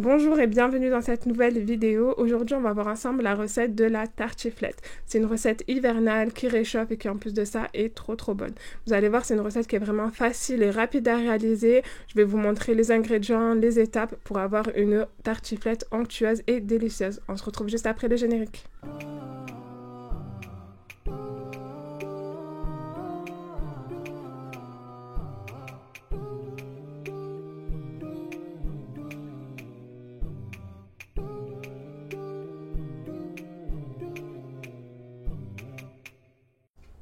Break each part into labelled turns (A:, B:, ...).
A: Bonjour et bienvenue dans cette nouvelle vidéo. Aujourd'hui, on va voir ensemble la recette de la tartiflette. C'est une recette hivernale qui réchauffe et qui en plus de ça est trop bonne. Vous allez voir, c'est une recette qui est vraiment facile et rapide à réaliser. Je vais vous montrer les ingrédients, les étapes pour avoir une tartiflette onctueuse et délicieuse. On se retrouve juste après le générique.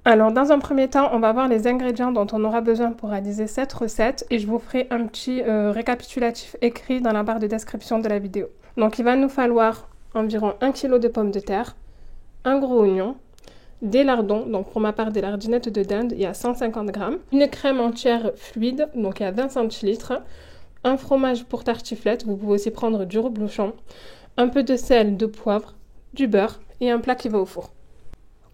A: Alors dans un premier temps, on va voir les ingrédients dont on aura besoin pour réaliser cette recette et je vous ferai un petit récapitulatif écrit dans la barre de description de la vidéo. Donc il va nous falloir environ 1 kg de pommes de terre, un gros oignon, des lardons, donc pour ma part des lardinettes de dinde, il y a 150 g, une crème entière fluide, donc il y a 20 centilitres, un fromage pour tartiflette, vous pouvez aussi prendre du reblochon, un peu de sel, de poivre, du beurre et un plat qui va au four.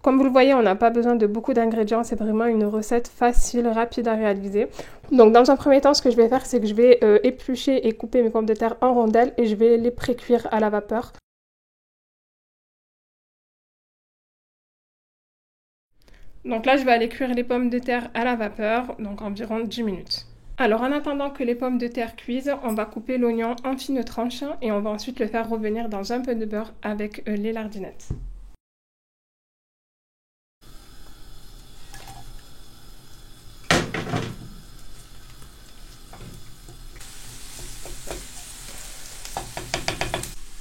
A: Comme vous le voyez, on n'a pas besoin de beaucoup d'ingrédients, c'est vraiment une recette facile, rapide à réaliser. Donc dans un premier temps, ce que je vais faire, c'est que je vais éplucher et couper mes pommes de terre en rondelles et je vais les pré-cuire à la vapeur. Donc là, je vais aller cuire les pommes de terre à la vapeur, donc environ 10 minutes. Alors en attendant que les pommes de terre cuisent, on va couper l'oignon en fines tranches et on va ensuite le faire revenir dans un peu de beurre avec les lardinettes.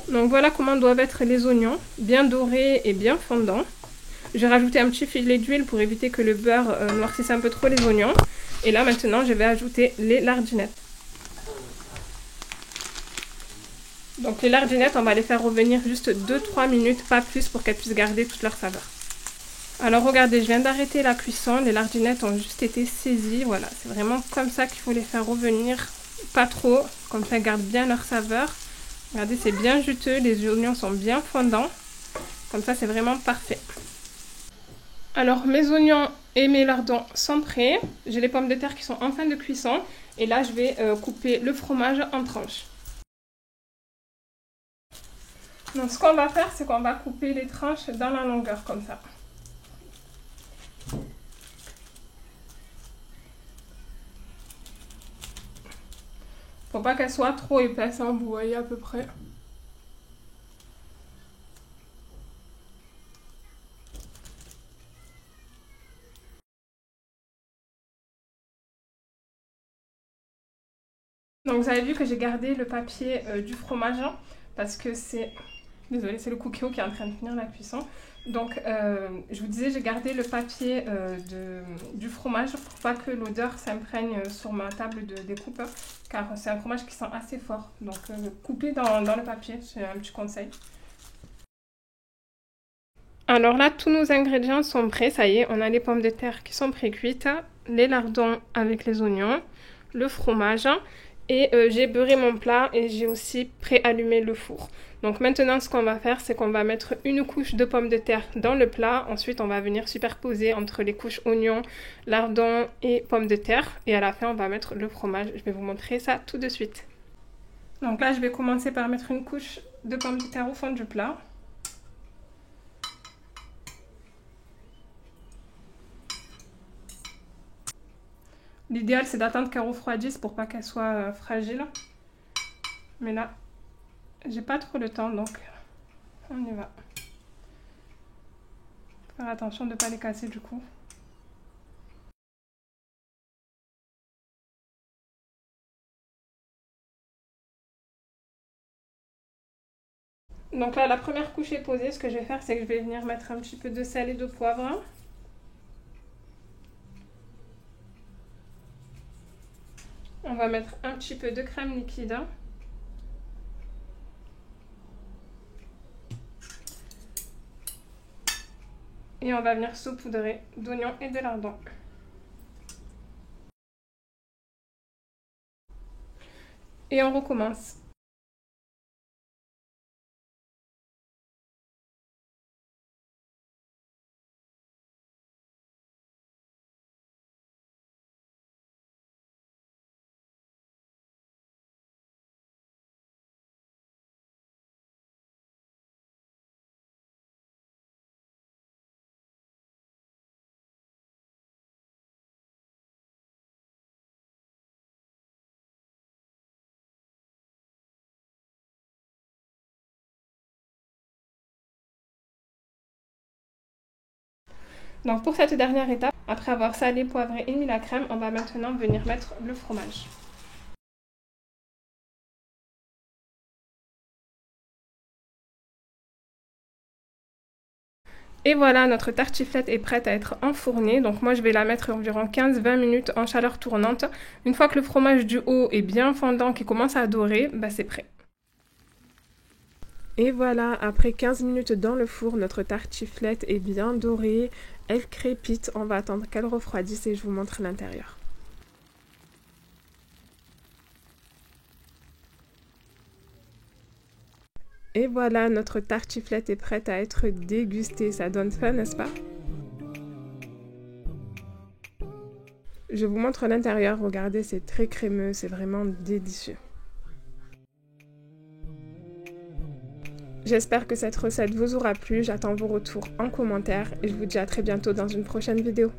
A: Donc voilà comment doivent être les oignons, bien dorés et bien fondants. J'ai rajouté un petit filet d'huile pour éviter que le beurre noircisse un peu trop les oignons. Et là maintenant je vais ajouter les lardinettes. Donc les lardinettes, on va les faire revenir juste 2-3 minutes, pas plus, pour qu'elles puissent garder toute leur saveur. Alors regardez, je viens d'arrêter la cuisson, les lardinettes ont juste été saisies, voilà, c'est vraiment comme ça qu'il faut les faire revenir, pas trop, comme ça elles gardent bien leur saveur. Regardez, c'est bien juteux, les oignons sont bien fondants, comme ça c'est vraiment parfait. Alors mes oignons et mes lardons sont prêts, j'ai les pommes de terre qui sont en fin de cuisson, et là je vais couper le fromage en tranches. Donc ce qu'on va faire, c'est qu'on va couper les tranches dans la longueur comme ça. Faut pas qu'elles soient trop épaisses, hein, vous voyez à peu près. Donc vous avez vu que j'ai gardé le papier du fromage parce que c'est... Désolée, c'est le cookie qui est en train de finir la cuisson. Donc je vous disais, j'ai gardé le papier du fromage pour pas que l'odeur s'imprègne sur ma table de découpe, car c'est un fromage qui sent assez fort. Donc coupez dans le papier, c'est un petit conseil. Alors là, tous nos ingrédients sont prêts, ça y est, on a les pommes de terre qui sont pré-cuites, les lardons avec les oignons, le fromage, et j'ai beurré mon plat et j'ai aussi préallumé le four. Donc maintenant, ce qu'on va faire, c'est qu'on va mettre une couche de pommes de terre dans le plat, ensuite on va venir superposer entre les couches oignons, lardons et pommes de terre, et à la fin, on va mettre le fromage. Je vais vous montrer ça tout de suite. Donc là, je vais commencer par mettre une couche de pommes de terre au fond du plat. L'idéal, c'est d'attendre qu'elle refroidisse pour pas qu'elle soit fragile. Mais là, j'ai pas trop le temps, donc on y va. Faire attention de ne pas les casser du coup. Donc là, la première couche est posée. Ce que je vais faire, c'est que je vais venir mettre un petit peu de sel et de poivre. On va mettre un petit peu de crème liquide. Et on va venir saupoudrer d'oignons et de lardons. Et on recommence. Donc pour cette dernière étape, après avoir salé, poivré et mis la crème, on va maintenant venir mettre le fromage. Et voilà, notre tartiflette est prête à être enfournée. Donc moi, je vais la mettre environ 15-20 minutes en chaleur tournante. Une fois que le fromage du haut est bien fondant, qui commence à dorer, bah c'est prêt. Et voilà, après 15 minutes dans le four, notre tartiflette est bien dorée. Elle crépite. On va attendre qu'elle refroidisse et je vous montre l'intérieur. Et voilà, notre tartiflette est prête à être dégustée. Ça donne faim, n'est-ce pas? Je vous montre l'intérieur. Regardez, c'est très crémeux. C'est vraiment délicieux. J'espère que cette recette vous aura plu. J'attends vos retours en commentaire et je vous dis à très bientôt dans une prochaine vidéo.